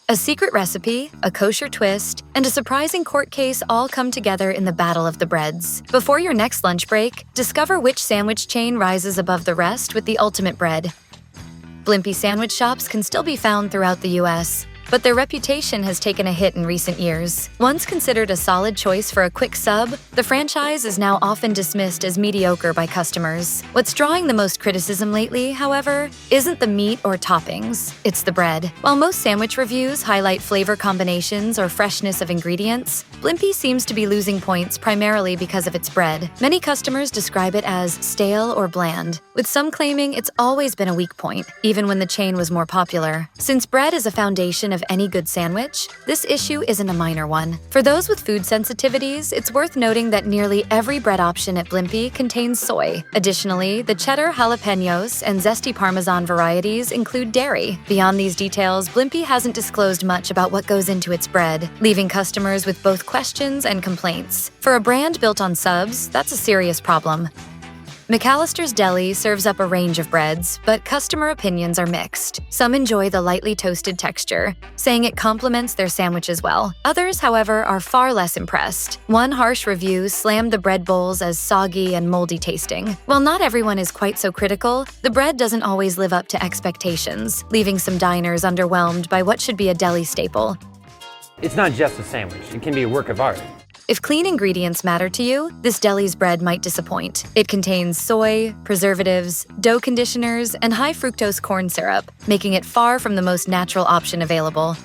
A secret recipe, a kosher twist, and a surprising court case all come together in the battle of the breads. Before your next lunch break, discover which sandwich chain rises above the rest with the ultimate bread. Blimpie sandwich shops can still be found throughout the U.S., but their reputation has taken a hit in recent years. Once considered a solid choice for a quick sub, the franchise is now often dismissed as mediocre by customers. What's drawing the most criticism lately, however, isn't the meat or toppings, it's the bread. While most sandwich reviews highlight flavor combinations or freshness of ingredients, Blimpie seems to be losing points primarily because of its bread. Many customers describe it as stale or bland, with some claiming it's always been a weak point, even when the chain was more popular. Since bread is a foundation of any good sandwich, this issue isn't a minor one. For those with food sensitivities, it's worth noting that nearly every bread option at Blimpie contains soy. Additionally, the cheddar, jalapenos, and zesty parmesan varieties include dairy. Beyond these details, Blimpie hasn't disclosed much about what goes into its bread, leaving customers with both questions and complaints. For a brand built on subs, that's a serious problem. McAlister's Deli serves up a range of breads, but customer opinions are mixed. Some enjoy the lightly toasted texture, saying it complements their sandwiches well. Others, however, are far less impressed. One harsh review slammed the bread bowls as soggy and moldy tasting. While not everyone is quite so critical, the bread doesn't always live up to expectations, leaving some diners underwhelmed by what should be a deli staple. It's not just a sandwich, it can be a work of art. If clean ingredients matter to you, this deli's bread might disappoint. It contains soy, preservatives, dough conditioners, and high fructose corn syrup, making it far from the most natural option available.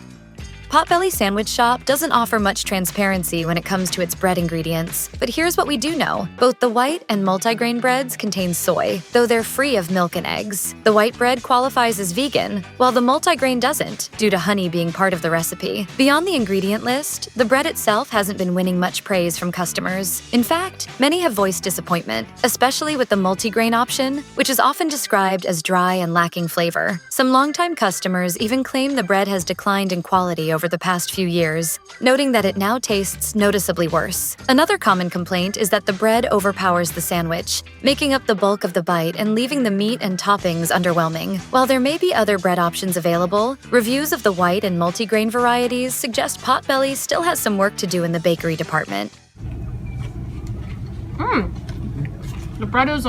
Potbelly Sandwich Shop doesn't offer much transparency when it comes to its bread ingredients, but here's what we do know. Both the white and multigrain breads contain soy, though they're free of milk and eggs. The white bread qualifies as vegan, while the multigrain doesn't, due to honey being part of the recipe. Beyond the ingredient list, the bread itself hasn't been winning much praise from customers. In fact, many have voiced disappointment, especially with the multigrain option, which is often described as dry and lacking flavor. Some longtime customers even claim the bread has declined in quality over the past few years, noting that it now tastes noticeably worse. Another common complaint is that the bread overpowers the sandwich, making up the bulk of the bite and leaving the meat and toppings underwhelming. While there may be other bread options available, reviews of the white and multigrain varieties suggest Potbelly still has some work to do in the bakery department. The bread is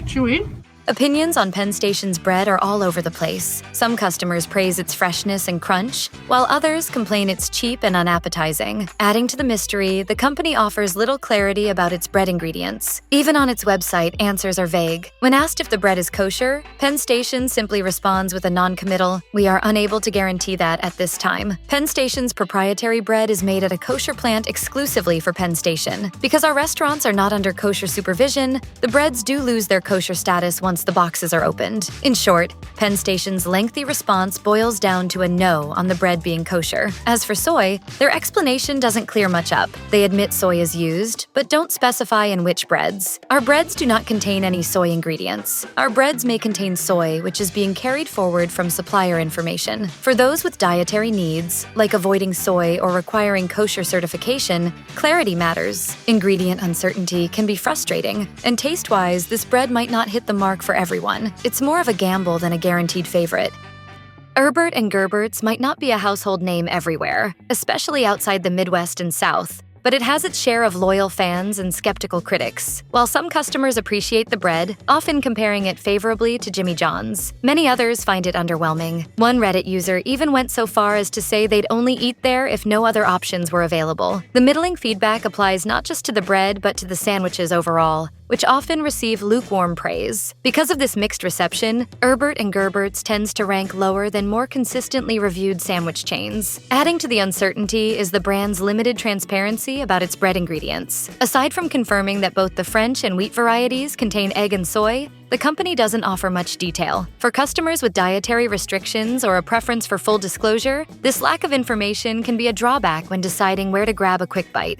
chewy. Opinions on Penn Station's bread are all over the place. Some customers praise its freshness and crunch, while others complain it's cheap and unappetizing. Adding to the mystery, the company offers little clarity about its bread ingredients. Even on its website, answers are vague. When asked if the bread is kosher, Penn Station simply responds with a non-committal, "We are unable to guarantee that at this time." Penn Station's proprietary bread is made at a kosher plant exclusively for Penn Station. Because our restaurants are not under kosher supervision, the breads do lose their kosher status once the boxes are opened. In short, Penn Station's lengthy response boils down to a no on the bread being kosher. As for soy, their explanation doesn't clear much up. They admit soy is used, but don't specify in which breads. Our breads do not contain any soy ingredients. Our breads may contain soy, which is being carried forward from supplier information. For those with dietary needs, like avoiding soy or requiring kosher certification, clarity matters. Ingredient uncertainty can be frustrating, and taste-wise, this bread might not hit the mark for everyone. It's more of a gamble than a guaranteed favorite. Erbert and Gerbert's might not be a household name everywhere, especially outside the Midwest and South, but it has its share of loyal fans and skeptical critics. While some customers appreciate the bread, often comparing it favorably to Jimmy John's, many others find it underwhelming. One Reddit user even went so far as to say they'd only eat there if no other options were available. The middling feedback applies not just to the bread, but to the sandwiches overall, which often receive lukewarm praise. Because of this mixed reception, Erbert and Gerbert's tends to rank lower than more consistently reviewed sandwich chains. Adding to the uncertainty is the brand's limited transparency about its bread ingredients. Aside from confirming that both the French and wheat varieties contain egg and soy, the company doesn't offer much detail. For customers with dietary restrictions or a preference for full disclosure, this lack of information can be a drawback when deciding where to grab a quick bite.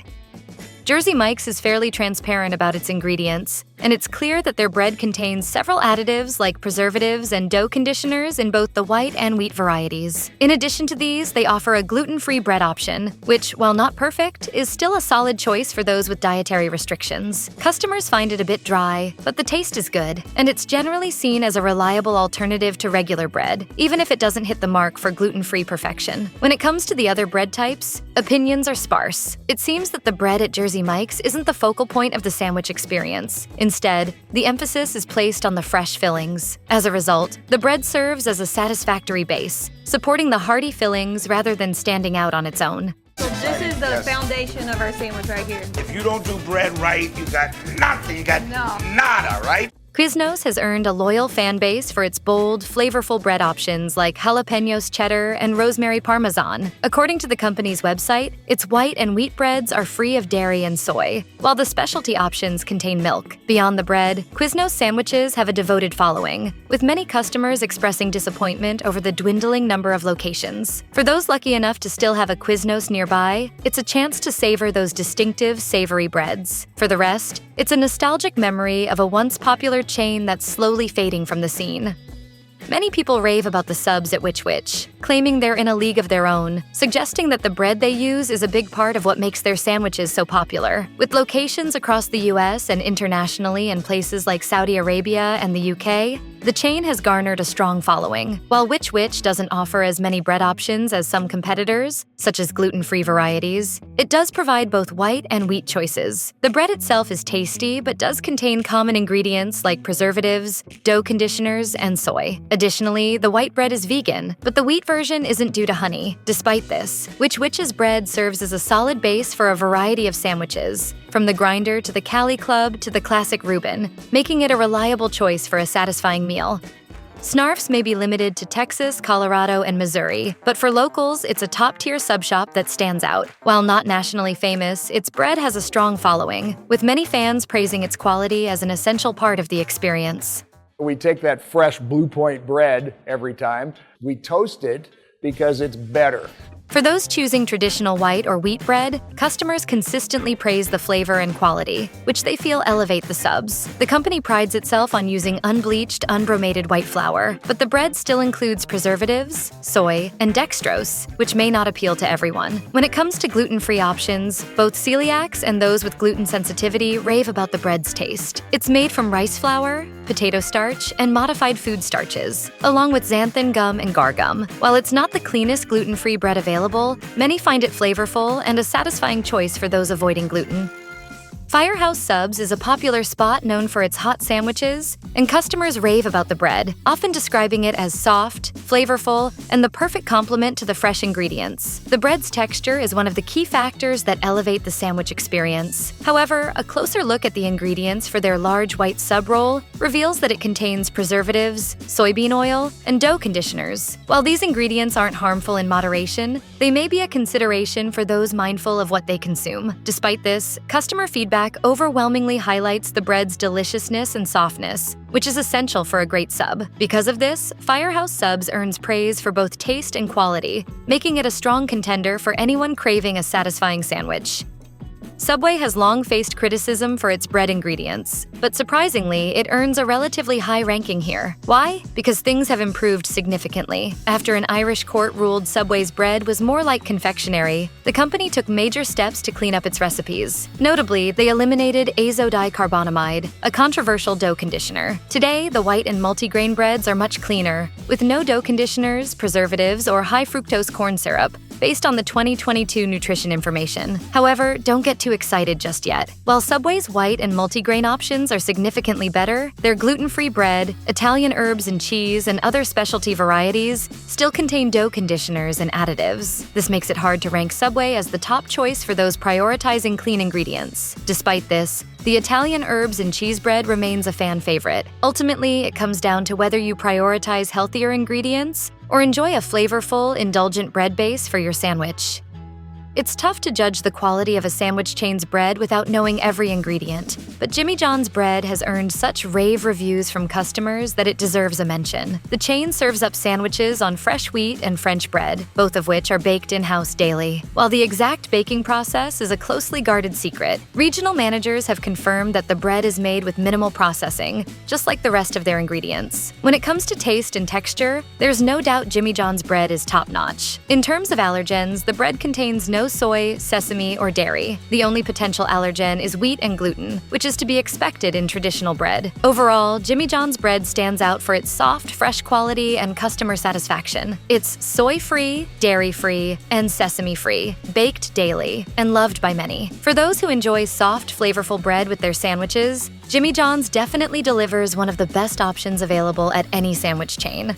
Jersey Mike's is fairly transparent about its ingredients, and it's clear that their bread contains several additives like preservatives and dough conditioners in both the white and wheat varieties. In addition to these, they offer a gluten-free bread option, which, while not perfect, is still a solid choice for those with dietary restrictions. Customers find it a bit dry, but the taste is good, and it's generally seen as a reliable alternative to regular bread, even if it doesn't hit the mark for gluten-free perfection. When it comes to the other bread types, opinions are sparse. It seems that the bread at Jersey Mike's isn't the focal point of the sandwich experience. Instead, the emphasis is placed on the fresh fillings. As a result, the bread serves as a satisfactory base, supporting the hearty fillings rather than standing out on its own. So this is the foundation of our sandwich right here. If you don't do bread right, you got nothing. You got nada, right? Quiznos has earned a loyal fan base for its bold, flavorful bread options like jalapenos cheddar and rosemary parmesan. According to the company's website, its white and wheat breads are free of dairy and soy, while the specialty options contain milk. Beyond the bread, Quiznos sandwiches have a devoted following, with many customers expressing disappointment over the dwindling number of locations. For those lucky enough to still have a Quiznos nearby, it's a chance to savor those distinctive, savory breads. For the rest, it's a nostalgic memory of a once popular chain that's slowly fading from the scene. Many people rave about the subs at Wich, claiming they're in a league of their own, suggesting that the bread they use is a big part of what makes their sandwiches so popular. With locations across the US and internationally in places like Saudi Arabia and the UK, the chain has garnered a strong following. While Wich doesn't offer as many bread options as some competitors, such as gluten-free varieties, it does provide both white and wheat choices. The bread itself is tasty, but does contain common ingredients like preservatives, dough conditioners, and soy. Additionally, the white bread is vegan, but the wheat version isn't due to honey. Despite this, Wich's bread serves as a solid base for a variety of sandwiches, from the grinder to the Cali Club to the classic Reuben, making it a reliable choice for a satisfying meal. Snarfs may be limited to Texas, Colorado, and Missouri, but for locals, it's a top-tier sub shop that stands out. While not nationally famous, its bread has a strong following, with many fans praising its quality as an essential part of the experience. We take that fresh Blue Point bread every time. We toast it because it's better. For those choosing traditional white or wheat bread, customers consistently praise the flavor and quality, which they feel elevate the subs. The company prides itself on using unbleached, unbromated white flour, but the bread still includes preservatives, soy, and dextrose, which may not appeal to everyone. When it comes to gluten-free options, both celiacs and those with gluten sensitivity rave about the bread's taste. It's made from rice flour, potato starch, and modified food starches, along with xanthan gum and gar gum. While it's not the cleanest gluten-free bread available, many find it flavorful and a satisfying choice for those avoiding gluten. Firehouse Subs is a popular spot known for its hot sandwiches, and customers rave about the bread, often describing it as soft, flavorful, and the perfect complement to the fresh ingredients. The bread's texture is one of the key factors that elevate the sandwich experience. However, a closer look at the ingredients for their large white sub roll reveals that it contains preservatives, soybean oil, and dough conditioners. While these ingredients aren't harmful in moderation, they may be a consideration for those mindful of what they consume. Despite this, customer feedback overwhelmingly highlights the bread's deliciousness and softness, which is essential for a great sub. Because of this, Firehouse Subs earns praise for both taste and quality, making it a strong contender for anyone craving a satisfying sandwich. Subway has long faced criticism for its bread ingredients, but surprisingly, it earns a relatively high ranking here. Why? Because things have improved significantly. After an Irish court ruled Subway's bread was more like confectionery, the company took major steps to clean up its recipes. Notably, they eliminated azodicarbonamide, a controversial dough conditioner. Today, the white and multigrain breads are much cleaner, with no dough conditioners, preservatives, or high fructose corn syrup, based on the 2022 nutrition information. However, don't get too excited just yet. While Subway's white and multigrain options are significantly better, their gluten-free bread, Italian herbs and cheese, and other specialty varieties still contain dough conditioners and additives. This makes it hard to rank Subway as the top choice for those prioritizing clean ingredients. Despite this, the Italian herbs and cheese bread remains a fan favorite. Ultimately, it comes down to whether you prioritize healthier ingredients or enjoy a flavorful, indulgent bread base for your sandwich. It's tough to judge the quality of a sandwich chain's bread without knowing every ingredient, but Jimmy John's bread has earned such rave reviews from customers that it deserves a mention. The chain serves up sandwiches on fresh wheat and French bread, both of which are baked in-house daily. While the exact baking process is a closely guarded secret, regional managers have confirmed that the bread is made with minimal processing, just like the rest of their ingredients. When it comes to taste and texture, there's no doubt Jimmy John's bread is top-notch. In terms of allergens, the bread contains no soy, sesame, or dairy. The only potential allergen is wheat and gluten, which is to be expected in traditional bread. Overall, Jimmy John's bread stands out for its soft, fresh quality and customer satisfaction. It's soy-free, dairy-free, and sesame-free, baked daily, and loved by many. For those who enjoy soft, flavorful bread with their sandwiches, Jimmy John's definitely delivers one of the best options available at any sandwich chain.